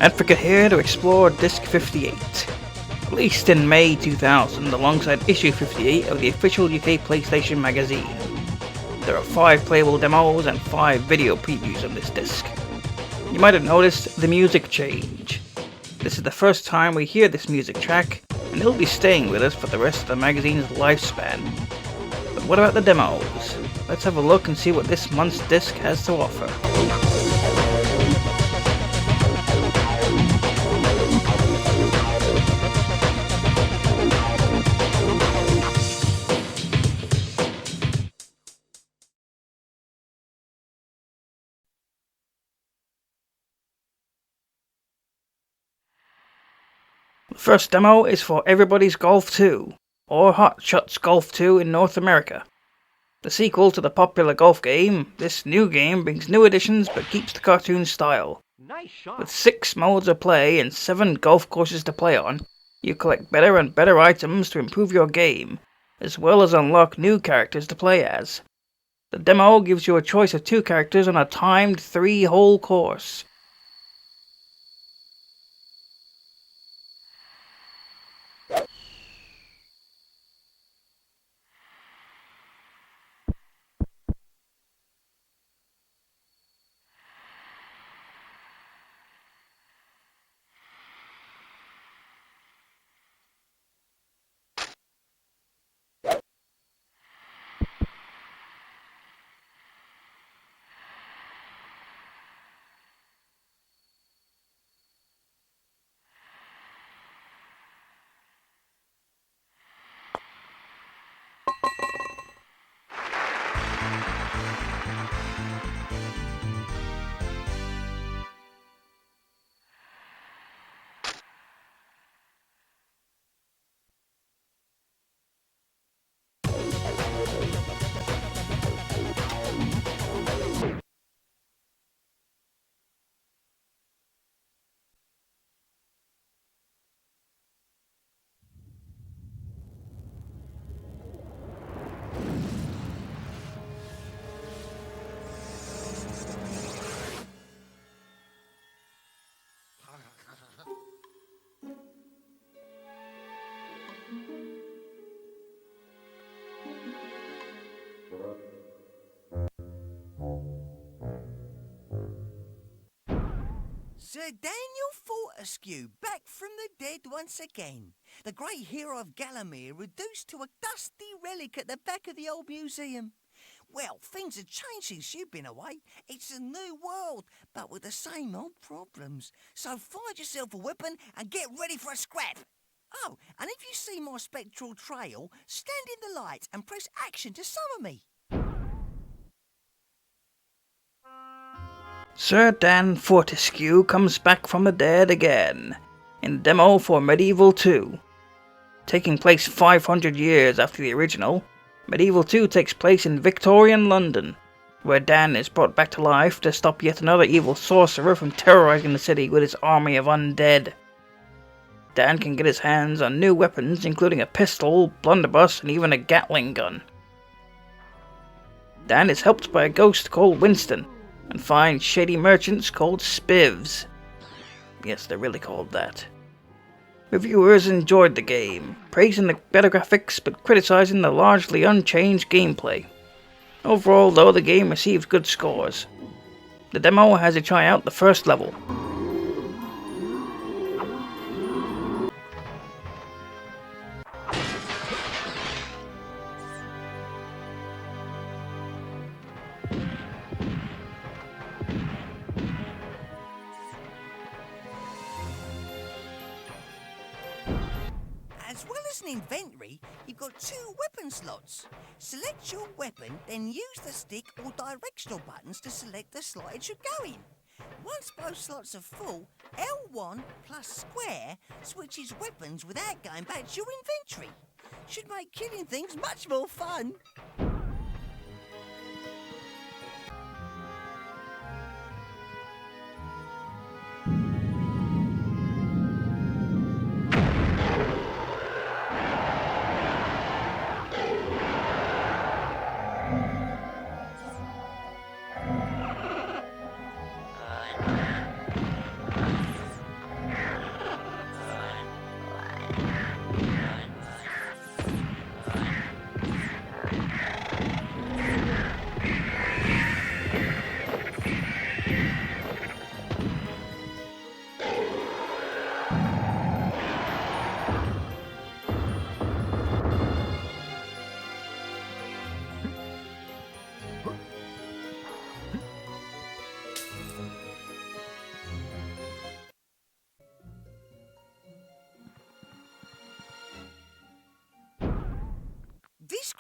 Advocate here to explore Disc 58. Released in May 2000 alongside issue 58 of the official UK PlayStation magazine. There are 5 playable demos and 5 video previews on this disc. You might have noticed the music change. This is the first time we hear this music track, and it'll be staying with us for the rest of the magazine's lifespan. But what about the demos? Let's have a look and see what this month's disc has to offer. The first demo is for Everybody's Golf 2, or Hot Shots Golf 2 in North America. The sequel to the popular golf game, this new game brings new additions but keeps the cartoon style. Nice shot. With 6 modes of play and 7 golf courses to play on, you collect better and better items to improve your game, as well as unlock new characters to play as. The demo gives you a choice of 2 characters on a timed 3-hole course. Sir Daniel Fortescue, back from the dead once again. The great hero of Gallowmere reduced to a dusty relic at the back of the old museum. Well, things have changed since you've been away. It's a new world, but with the same old problems. So find yourself a weapon and get ready for a scrap. Oh, and if you see my spectral trail, stand in the light and press action to summon me. Sir Dan Fortescue comes back from the dead again, in demo for MediEvil 2. Taking place 500 years after the original, MediEvil 2 takes place in Victorian London, where Dan is brought back to life to stop yet another evil sorcerer from terrorizing the city with his army of undead. Dan can get his hands on new weapons including a pistol, blunderbuss and even a Gatling gun. Dan is helped by a ghost called Winston, and finds shady merchants called spivs. Yes, they're really called that. Reviewers enjoyed the game, praising the better graphics but criticizing the largely unchanged gameplay. Overall though, the game received good scores. The demo has you try out the first level. As well as an inventory, you've got 2 weapon slots. Select your weapon, then use the stick or directional buttons to select the slot it should go in. Once both slots are full, L1 plus square switches weapons without going back to your inventory. Should make killing things much more fun.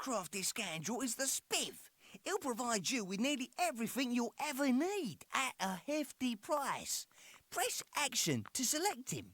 crafty scoundrel is the Spiv. He'll provide you with nearly everything you'll ever need at a hefty price. Press action to select him.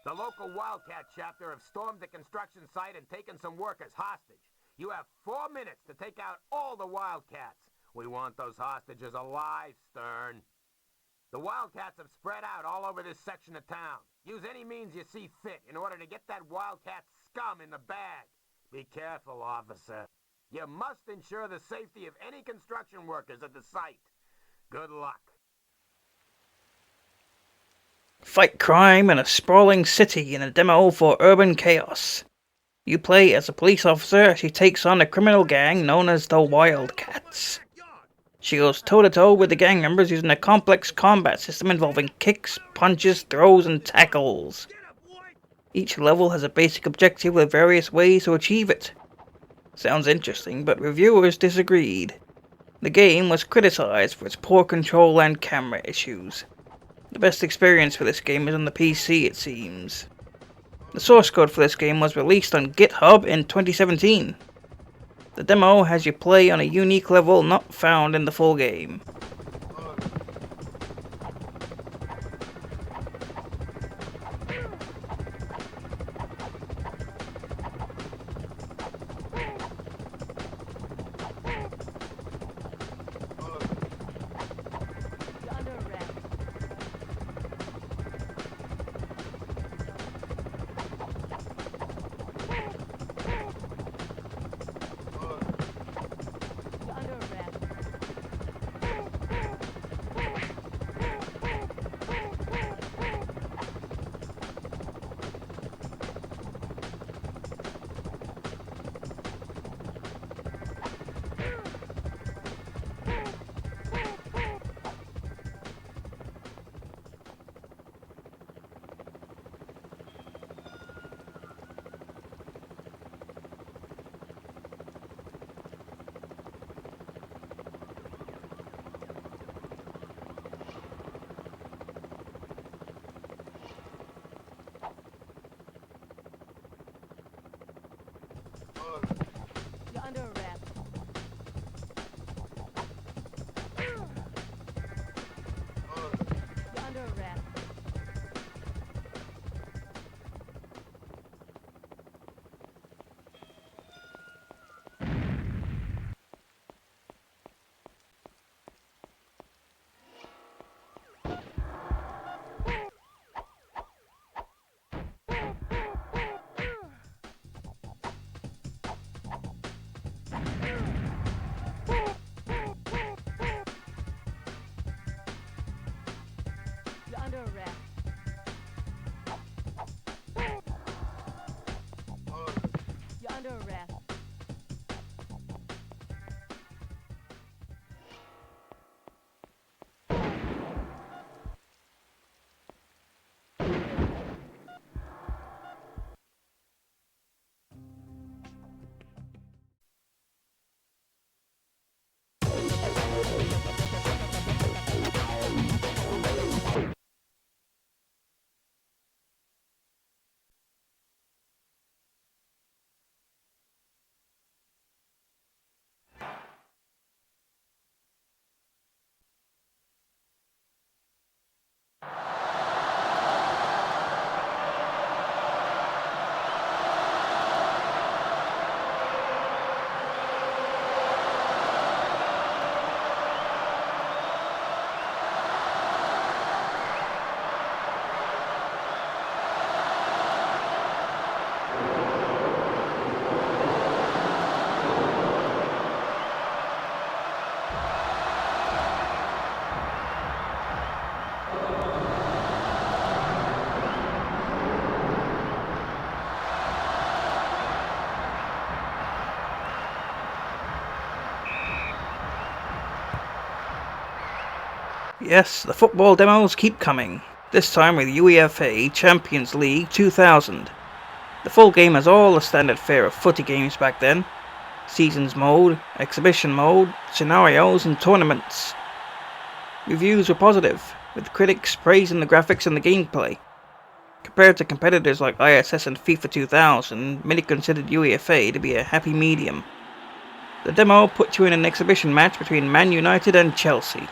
The local Wildcat chapter have stormed the construction site and taken some workers hostage. You have 4 minutes to take out all the Wildcats. We want those hostages alive, Stern. The Wildcats have spread out all over this section of town. Use any means you see fit in order to get that Wildcat scum in the bag. Be careful, officer. You must ensure the safety of any construction workers at the site. Good luck. Fight crime in a sprawling city in a demo for Urban Chaos. You play as a police officer as she takes on a criminal gang known as the Wildcats. She goes toe-to-toe with the gang members using a complex combat system involving kicks, punches, throws, and tackles. Each level has a basic objective with various ways to achieve it. Sounds interesting, but reviewers disagreed. The game was criticized for its poor control and camera issues. The best experience for this game is on the PC, it seems. The source code for this game was released on GitHub in 2017. The demo has you play on a unique level not found in the full game. You're under arrest. You're under arrest. You're under arrest. You're under arrest. Yes, the football demos keep coming, this time with UEFA Champions League 2000. The full game has all the standard fare of footy games back then. Seasons mode, exhibition mode, scenarios and tournaments. Reviews were positive, with critics praising the graphics and the gameplay. Compared to competitors like ISS and FIFA 2000, many considered UEFA to be a happy medium. The demo put you in an exhibition match between Man United and Chelsea.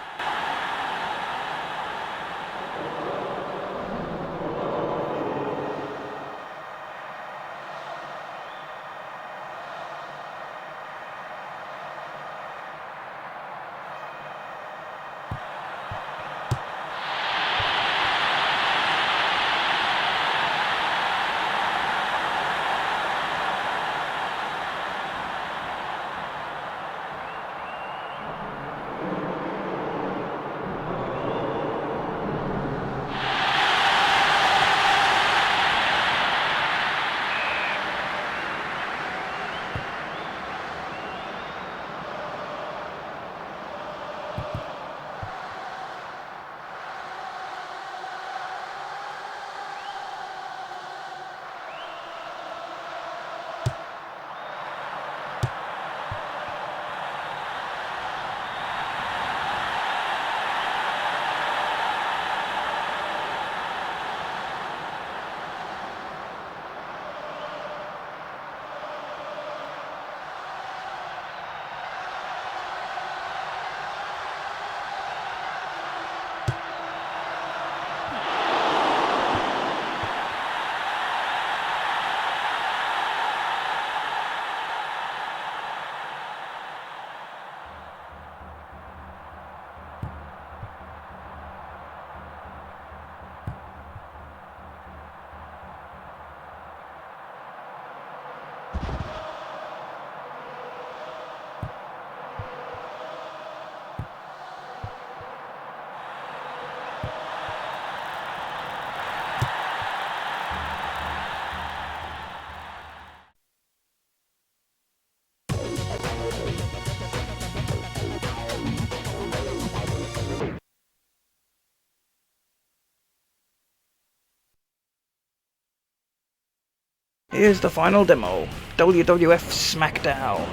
Here's the final demo, WWF SmackDown.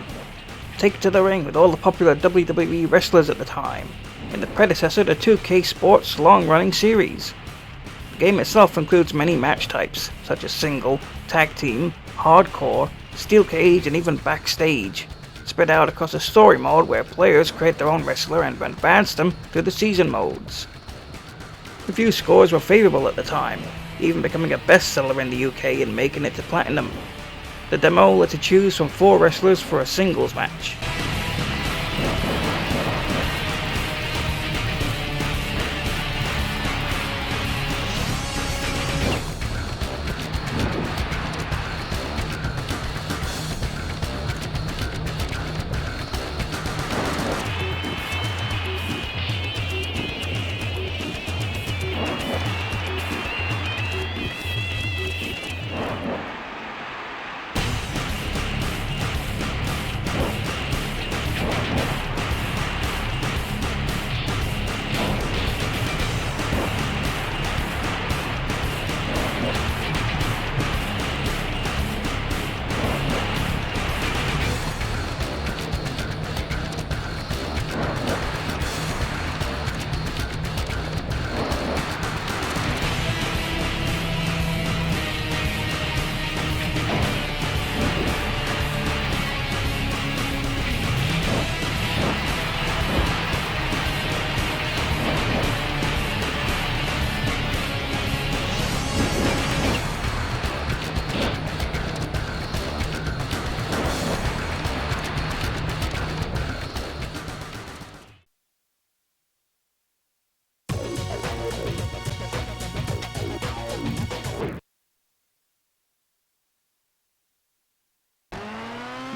Take to the ring with all the popular WWE wrestlers at the time, in the predecessor to 2K Sports' long-running series. The game itself includes many match types, such as single, tag team, hardcore, steel cage and even backstage, spread out across a story mode where players create their own wrestler and advance them through the season modes. Review scores were favourable at the time, even becoming a bestseller in the UK and making it to platinum. The demo lets you choose from 4 wrestlers for a singles match.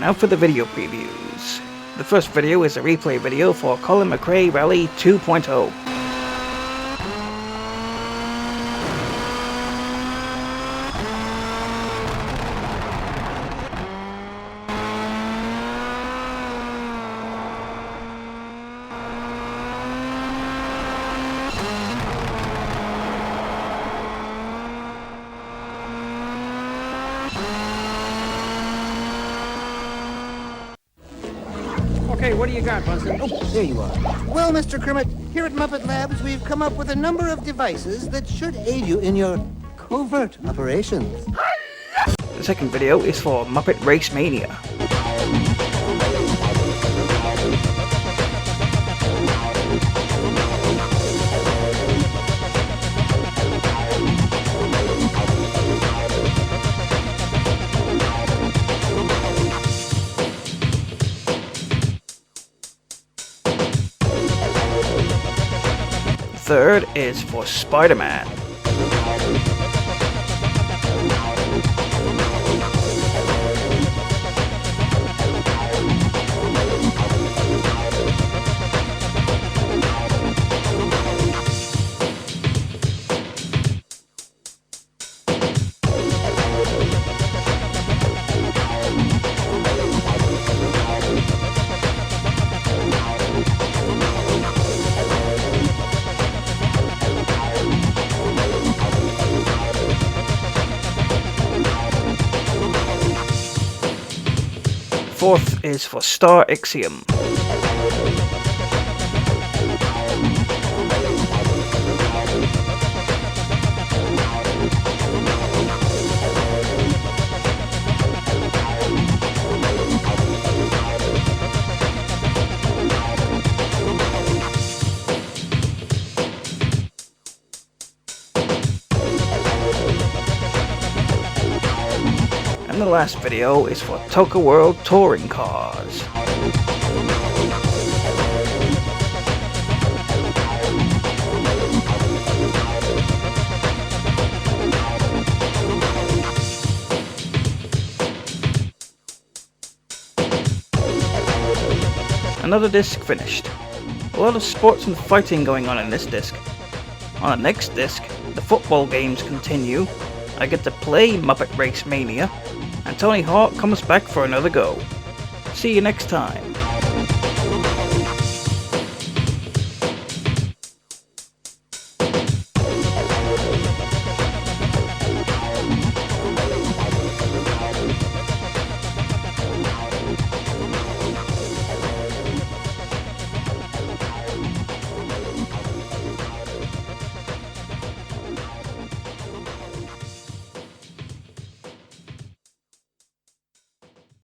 Now for the video previews. The first video is a replay video for Colin McRae Rally 2.0. Okay, what do you got, Bunsen? Oh, there you are. Well, Mr. Kermit, here at Muppet Labs, we've come up with a number of devices that should aid you in your covert operations. The second video is for Muppet Race Mania. Third is for Spider-Man. Fourth is for Star Ixiom. And the last video is for Toka World Touring Cars. Another disc finished. A lot of sports and fighting going on in this disc. On the next disc, the football games continue. I get to play Muppet Race Mania, and Tony Hawk comes back for another go. See you next time.